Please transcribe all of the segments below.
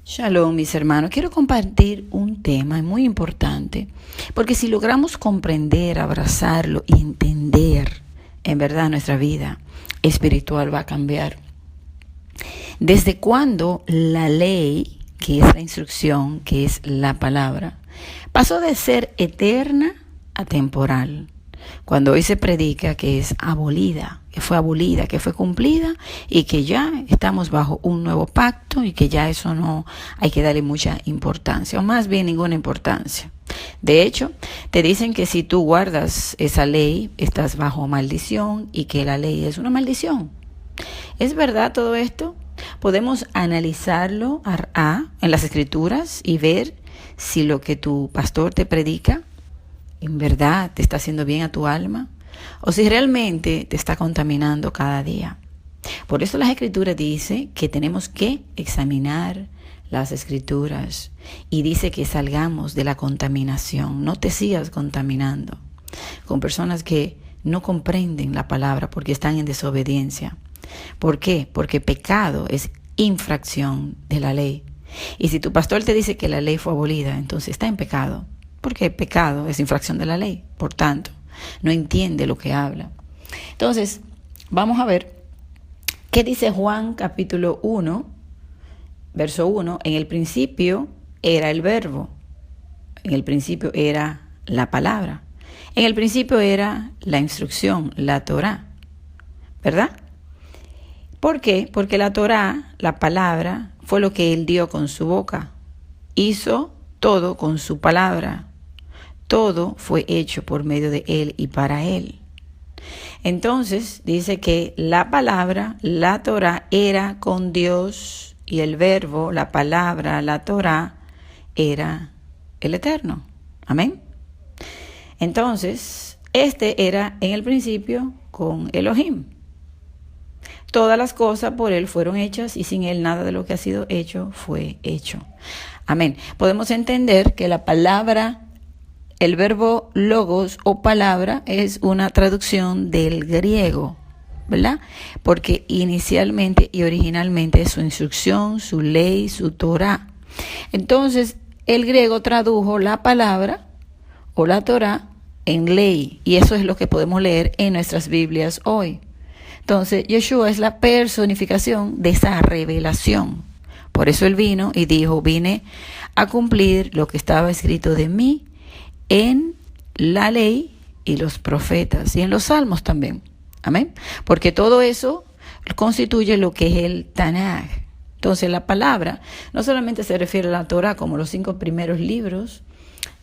Shalom, mis hermanos. Quiero compartir un tema muy importante, porque si logramos comprender, abrazarlo y entender, en verdad nuestra vida espiritual va a cambiar. ¿Desde cuándo la ley, que es la instrucción, que es la palabra, pasó de ser eterna a temporal? Cuando hoy se predica que es abolida, que fue cumplida y que ya estamos bajo un nuevo pacto y que ya eso no hay que darle mucha importancia, o más bien ninguna importancia. De hecho, te dicen que si tú guardas esa ley, estás bajo maldición y que la ley es una maldición. ¿Es verdad todo esto? Podemos analizarlo en las escrituras y ver si lo que tu pastor te predica en verdad te está haciendo bien a tu alma o si realmente te está contaminando cada día. Por eso las escrituras dicen que tenemos que examinar las escrituras y dice que salgamos de la contaminación. No te sigas contaminando con personas que no comprenden la palabra porque están en desobediencia. ¿Por qué? Porque pecado es infracción de la ley. Y si tu pastor te dice que la ley fue abolida, entonces está en pecado. Porque el pecado es infracción de la ley, por tanto, no entiende lo que habla. Entonces, vamos a ver qué dice Juan capítulo 1, verso 1. En el principio era el verbo, en el principio era la palabra, en el principio era la instrucción, la Torá, ¿verdad? ¿Por qué? Porque la Torá, la palabra, fue lo que él dio con su boca, hizo todo con su palabra. Todo fue hecho por medio de él y para él. Entonces dice que la palabra, la Torá, era con Dios y el verbo, la palabra, la Torá, era el Eterno. Amén. Entonces, este era en el principio con Elohim. Todas las cosas por él fueron hechas y sin él nada de lo que ha sido hecho fue hecho. Amén. Podemos entender que la palabra, el verbo logos o palabra es una traducción del griego, ¿verdad? Porque inicialmente y originalmente es su instrucción, su ley, su Torá. Entonces, el griego tradujo la palabra o la Torá en ley, y eso es lo que podemos leer en nuestras Biblias hoy. Entonces, Yeshua es la personificación de esa revelación. Por eso él vino y dijo, vine a cumplir lo que estaba escrito de mí en la ley y los profetas y en los salmos también. Amén. Porque todo eso constituye lo que es el Tanaj. Entonces la palabra no solamente se refiere a la Torah como los 5 primeros libros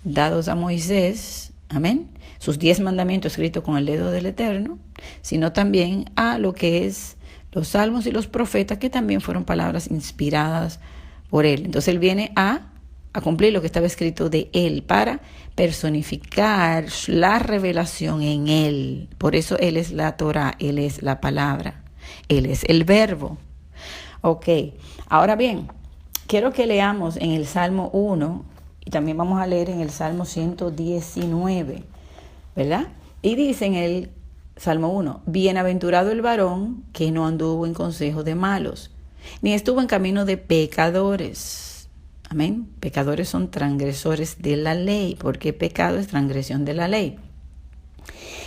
dados a Moisés, amén, sus 10 mandamientos escritos con el dedo del Eterno, sino también a lo que es los salmos y los profetas, que también fueron palabras inspiradas por él. Entonces él viene a cumplir lo que estaba escrito de él, para personificar la revelación en él. Por eso él es la Torá, él es la palabra, él es el verbo. Ok, ahora bien, quiero que leamos en el Salmo 1 y también vamos a leer en el Salmo 119, ¿verdad? Y dice en el Salmo 1, bienaventurado el varón que no anduvo en consejo de malos, ni estuvo en camino de pecadores. Amén. Pecadores son transgresores de la ley, porque pecado es transgresión de la ley.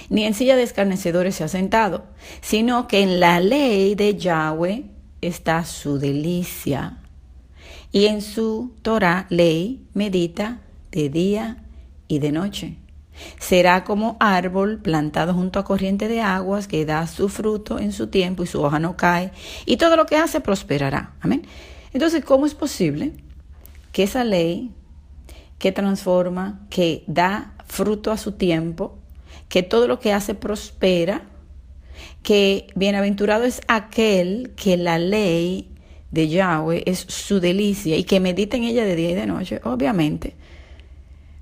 Ni en silla de escarnecedores se ha sentado, sino que en la ley de Yahweh está su delicia, y en su Torá, ley, medita de día y de noche. Será como árbol plantado junto a corriente de aguas, que da su fruto en su tiempo y su hoja no cae, y todo lo que hace prosperará. Amén. Entonces, ¿cómo es posible que esa ley que transforma, que da fruto a su tiempo, que todo lo que hace prospera, que bienaventurado es aquel que la ley de Yahweh es su delicia y que medita en ella de día y de noche? Obviamente,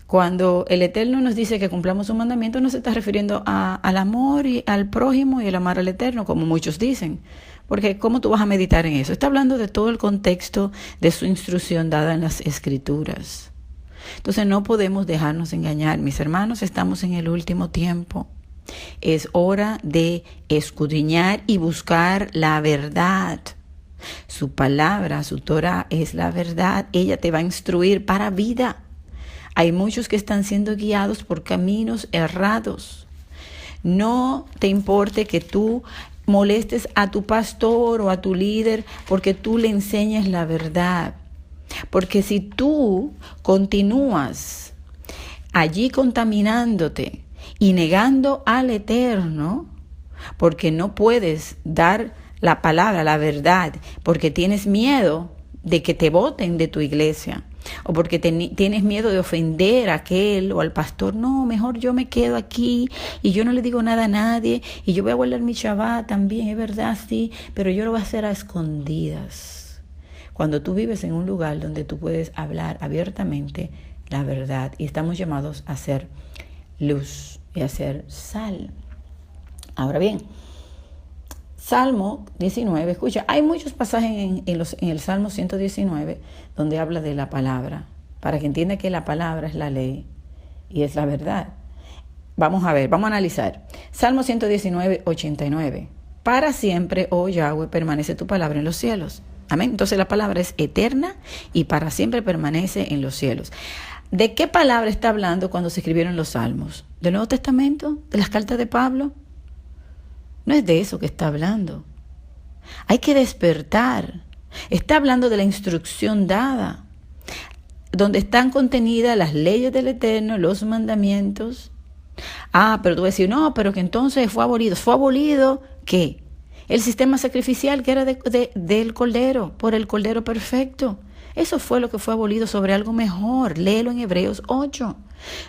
cuando el Eterno nos dice que cumplamos su mandamiento, no se está refiriendo al amor y al prójimo y el amar al Eterno, como muchos dicen. Porque ¿cómo tú vas a meditar en eso? Está hablando de todo el contexto de su instrucción dada en las Escrituras. Entonces no podemos dejarnos engañar. Mis hermanos, estamos en el último tiempo. Es hora de escudriñar y buscar la verdad. Su palabra, su Torah es la verdad. Ella te va a instruir para vida. Hay muchos que están siendo guiados por caminos errados. No te importe que tú molestes a tu pastor o a tu líder porque tú le enseñas la verdad. Porque si tú continúas allí contaminándote y negando al Eterno, porque no puedes dar la palabra, la verdad, porque tienes miedo de que te boten de tu iglesia, o porque tienes miedo de ofender a aquel o al pastor, no, mejor yo me quedo aquí y yo no le digo nada a nadie y yo voy a guardar mi Shabbat también, es verdad, sí, pero yo lo voy a hacer a escondidas. Cuando tú vives en un lugar donde tú puedes hablar abiertamente la verdad, y estamos llamados a ser luz y a ser sal. Ahora bien, Salmo 19, escucha, hay muchos pasajes en el Salmo 119 donde habla de la palabra, para que entienda que la palabra es la ley y es la verdad. Vamos a ver, vamos a analizar. Salmo 119, 89. Para siempre, oh Yahweh, permanece tu palabra en los cielos. Amén. Entonces la palabra es eterna y para siempre permanece en los cielos. ¿De qué palabra está hablando cuando se escribieron los Salmos? ¿Del Nuevo Testamento? ¿De las cartas de Pablo? No es de eso que está hablando. Hay que despertar. Está hablando de la instrucción dada, donde están contenidas las leyes del Eterno, los mandamientos. Pero tú vas a decir, no, pero que entonces fue abolido. ¿Fue abolido qué? El sistema sacrificial que era del Cordero, por el Cordero perfecto. Eso fue lo que fue abolido sobre algo mejor. Léelo en Hebreos 8.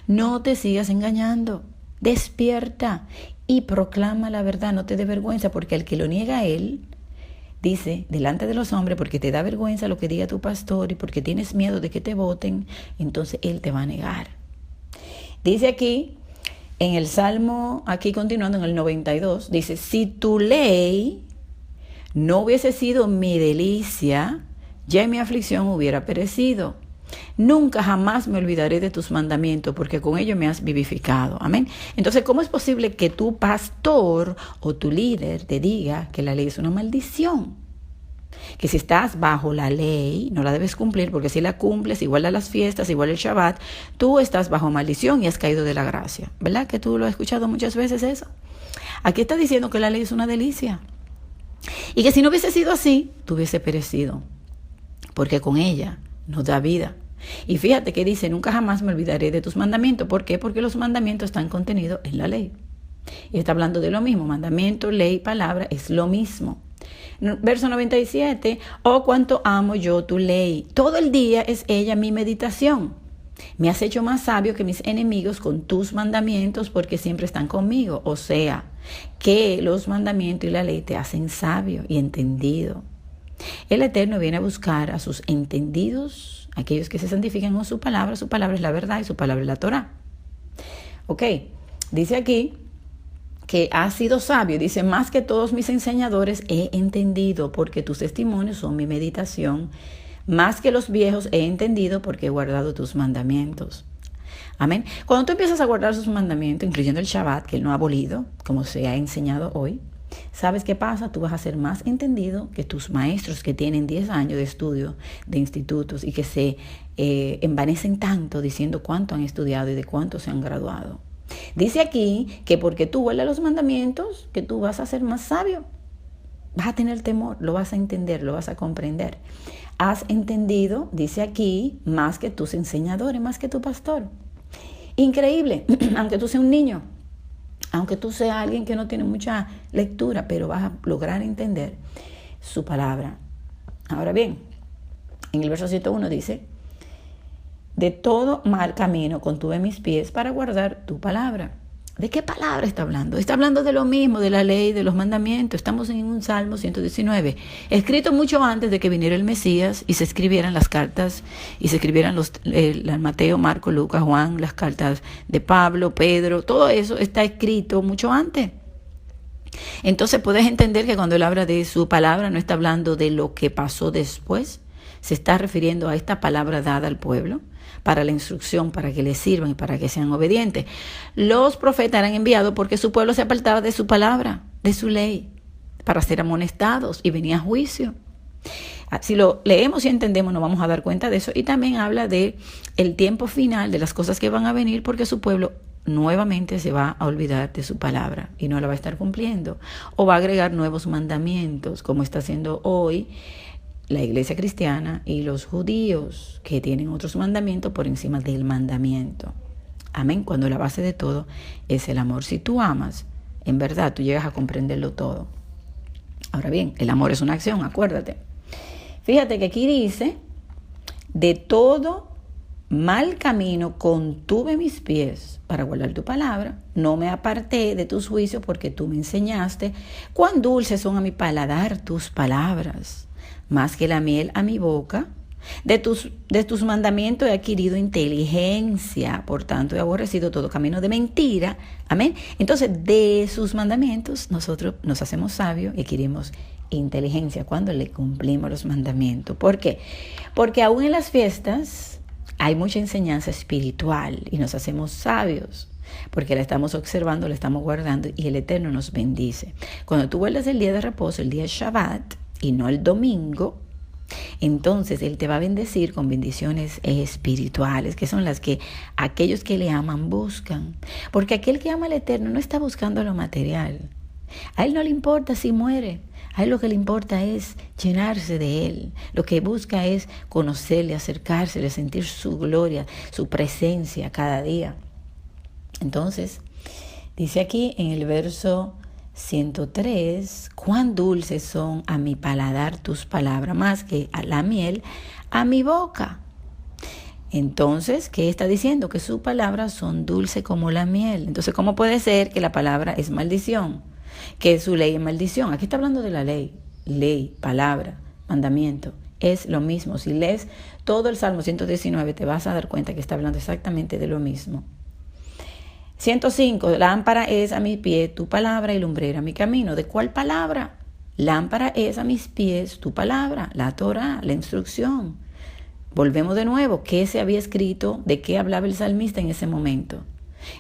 No te sigas engañando. Despierta y proclama la verdad. No te dé vergüenza, porque el que lo niega a él, dice, delante de los hombres, porque te da vergüenza lo que diga tu pastor y porque tienes miedo de que te voten, entonces él te va a negar. Dice aquí, en el Salmo, aquí continuando en el 92, dice, si tu ley no hubiese sido mi delicia, ya mi aflicción hubiera perecido. Nunca jamás me olvidaré de tus mandamientos, porque con ellos me has vivificado. Amén. Entonces, ¿cómo es posible que tu pastor o tu líder te diga que la ley es una maldición? Que si estás bajo la ley, no la debes cumplir, porque si la cumples, igual a las fiestas, igual el Shabbat, tú estás bajo maldición y has caído de la gracia. ¿Verdad que tú lo has escuchado muchas veces eso? Aquí está diciendo que la ley es una delicia. Y que si no hubiese sido así, tú hubiese perecido. Porque con ella nos da vida. Y fíjate que dice, nunca jamás me olvidaré de tus mandamientos. ¿Por qué? Porque los mandamientos están contenidos en la ley. Y está hablando de lo mismo. Mandamiento, ley, palabra, es lo mismo. Verso 97, oh, cuánto amo yo tu ley. Todo el día es ella mi meditación. Me has hecho más sabio que mis enemigos con tus mandamientos, porque siempre están conmigo. O sea, que los mandamientos y la ley te hacen sabio y entendido. El Eterno viene a buscar a sus entendidos, aquellos que se santifican con su palabra es la verdad y su palabra es la Torah. Ok, dice aquí que has sido sabio, dice, más que todos mis enseñadores he entendido, porque tus testimonios son mi meditación, más que los viejos he entendido, porque he guardado tus mandamientos. Amén. Cuando tú empiezas a guardar sus mandamientos, incluyendo el Shabbat, que él no ha abolido, como se ha enseñado hoy, ¿sabes qué pasa? Tú vas a ser más entendido que tus maestros que tienen 10 años de estudio de institutos y que se envanecen tanto diciendo cuánto han estudiado y de cuánto se han graduado. Dice aquí que porque tú guardas los mandamientos, que tú vas a ser más sabio. Vas a tener temor, lo vas a entender, lo vas a comprender. Has entendido, dice aquí, más que tus enseñadores, más que tu pastor. Increíble, aunque tú seas un niño. Aunque tú seas alguien que no tiene mucha lectura, pero vas a lograr entender su palabra. Ahora bien, en el verso 101 dice, de todo mal camino contuve mis pies para guardar tu palabra. ¿De qué palabra está hablando? Está hablando de lo mismo, de la ley, de los mandamientos. Estamos en un Salmo 119, escrito mucho antes de que viniera el Mesías y se escribieran las cartas, y se escribieran Mateo, Marco, Lucas, Juan, las cartas de Pablo, Pedro. Todo eso está escrito mucho antes. Entonces puedes entender que cuando él habla de su palabra no está hablando de lo que pasó después. Se está refiriendo a esta palabra dada al pueblo para la instrucción, para que le sirvan y para que sean obedientes. Los profetas eran enviados porque su pueblo se apartaba de su palabra, de su ley, para ser amonestados y venía juicio. Si lo leemos y entendemos, nos vamos a dar cuenta de eso. Y también habla de el tiempo final, de las cosas que van a venir, porque su pueblo nuevamente se va a olvidar de su palabra y no la va a estar cumpliendo. O va a agregar nuevos mandamientos, como está haciendo hoy la iglesia cristiana y los judíos, que tienen otros mandamientos por encima del mandamiento. Amén. Cuando la base de todo es el amor. Si tú amas, en verdad tú llegas a comprenderlo todo. Ahora bien, el amor es una acción, acuérdate. Fíjate que aquí dice, de todo mal camino contuve mis pies para guardar tu palabra, no me aparté de tus juicios porque tú me enseñaste. Cuán dulces son a mi paladar tus palabras, más que la miel a mi boca. De tus mandamientos he adquirido inteligencia, por tanto he aborrecido todo camino de mentira. Amén. Entonces, de sus mandamientos nosotros nos hacemos sabios y adquirimos inteligencia cuando le cumplimos los mandamientos. ¿Por qué? Porque aún en las fiestas hay mucha enseñanza espiritual y nos hacemos sabios porque la estamos observando, la estamos guardando y el Eterno nos bendice. Cuando tú guardas el día de reposo, el día Shabbat y no el domingo, entonces Él te va a bendecir con bendiciones espirituales, que son las que aquellos que le aman buscan. Porque aquel que ama al Eterno no está buscando lo material. A Él no le importa si muere. A Él lo que le importa es llenarse de Él. Lo que busca es conocerle, acercarse, sentir su gloria, su presencia cada día. Entonces, dice aquí en el verso 103, cuán dulces son a mi paladar tus palabras, más que a la miel a mi boca. Entonces, ¿qué está diciendo? Que sus palabras son dulces como la miel. Entonces, ¿cómo puede ser que la palabra es maldición? Que su ley es maldición. Aquí está hablando de la ley. Ley, palabra, mandamiento. Es lo mismo. Si lees todo el Salmo 119, te vas a dar cuenta que está hablando exactamente de lo mismo. 105, lámpara es a mi pie tu palabra y lumbrera mi camino. ¿De cuál palabra? Lámpara es a mis pies tu palabra, la Torah, la instrucción. Volvemos de nuevo. ¿Qué se había escrito? ¿De qué hablaba el salmista en ese momento?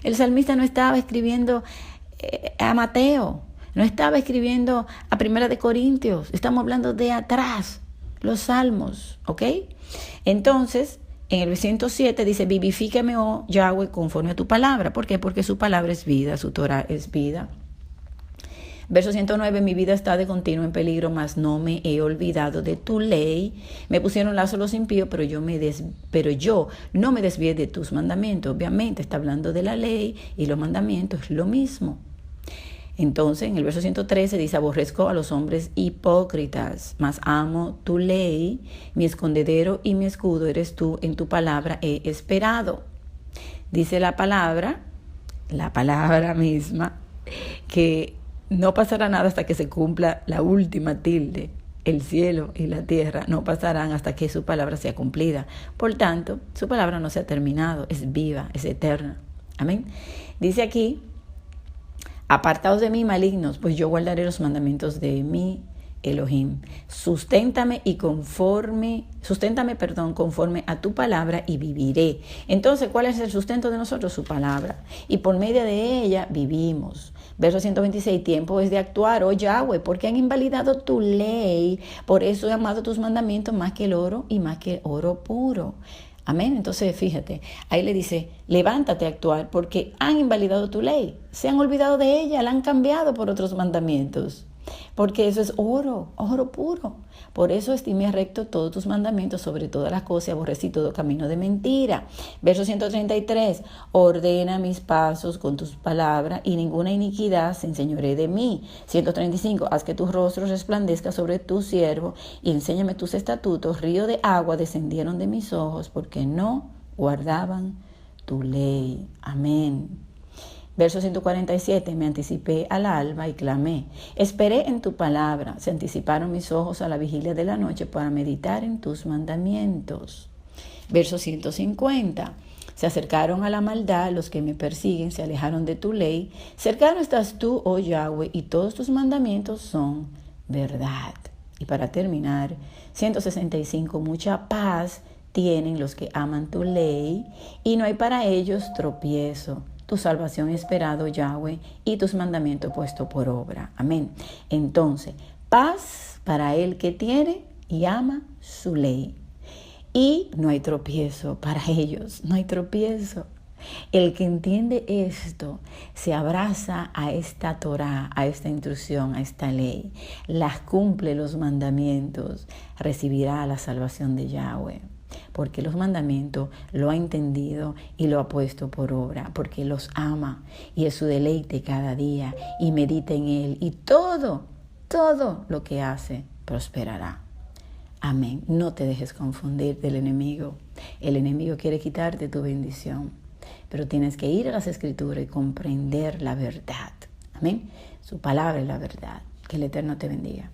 El salmista no estaba escribiendo a Mateo, no estaba escribiendo a Primera de Corintios. Estamos hablando de atrás, los salmos, ¿ok? Entonces, en el 107 dice, vivifícame, oh Yahweh, conforme a tu palabra. ¿Por qué? Porque su palabra es vida, su Torah es vida. Verso 109, mi vida está de continuo en peligro, mas no me he olvidado de tu ley. Me pusieron lazo los impíos, pero yo no me desvié de tus mandamientos. Obviamente está hablando de la ley y los mandamientos es lo mismo. Entonces, en el verso 113 dice, aborrezco a los hombres hipócritas, mas amo tu ley, mi escondedero y mi escudo eres tú, en tu palabra he esperado. Dice la palabra misma, que no pasará nada hasta que se cumpla la última tilde. El cielo y la tierra no pasarán hasta que su palabra sea cumplida. Por tanto, su palabra no se ha terminado, es viva, es eterna. Amén. Dice aquí, apartaos de mí, malignos, pues yo guardaré los mandamientos de mi Elohim. Susténtame conforme a tu palabra y viviré. Entonces, ¿cuál es el sustento de nosotros? Su palabra. Y por medio de ella vivimos. Verso 126, tiempo es de actuar, oh Yahweh, porque han invalidado tu ley. Por eso he amado tus mandamientos más que el oro y más que oro puro. Amén. Entonces, fíjate, ahí le dice, levántate a actuar porque han invalidado tu ley. Se han olvidado de ella, la han cambiado por otros mandamientos. Porque eso es oro puro. Por eso estimé recto todos tus mandamientos sobre todas las cosas y aborrecí todo camino de mentira. Verso 133, ordena mis pasos con tus palabras y ninguna iniquidad se enseñoree de mí. 135, haz que tu rostro resplandezca sobre tu siervo y enséñame tus estatutos. Río de agua descendieron de mis ojos porque no guardaban tu ley. Amén. Verso 147, me anticipé al alba y clamé. Esperé en tu palabra. Se anticiparon mis ojos a la vigilia de la noche para meditar en tus mandamientos. Verso 150, se acercaron a la maldad los que me persiguen, se alejaron de tu ley. Cercano estás tú, oh Yahweh, y todos tus mandamientos son verdad. Y para terminar, 165, mucha paz tienen los que aman tu ley y no hay para ellos tropiezo. Tu salvación esperado, Yahweh, y tus mandamientos puesto por obra. Amén. Entonces, paz para el que tiene y ama su ley. Y no hay tropiezo para ellos, no hay tropiezo. El que entiende esto se abraza a esta Torá, a esta instrucción, a esta ley, las cumple los mandamientos, recibirá la salvación de Yahweh. Porque los mandamientos lo ha entendido y lo ha puesto por obra, porque los ama y es su deleite cada día y medita en él y todo lo que hace prosperará. Amén. No te dejes confundir del enemigo. El enemigo quiere quitarte tu bendición, pero tienes que ir a las Escrituras y comprender la verdad. Amén. Su palabra es la verdad. Que el Eterno te bendiga.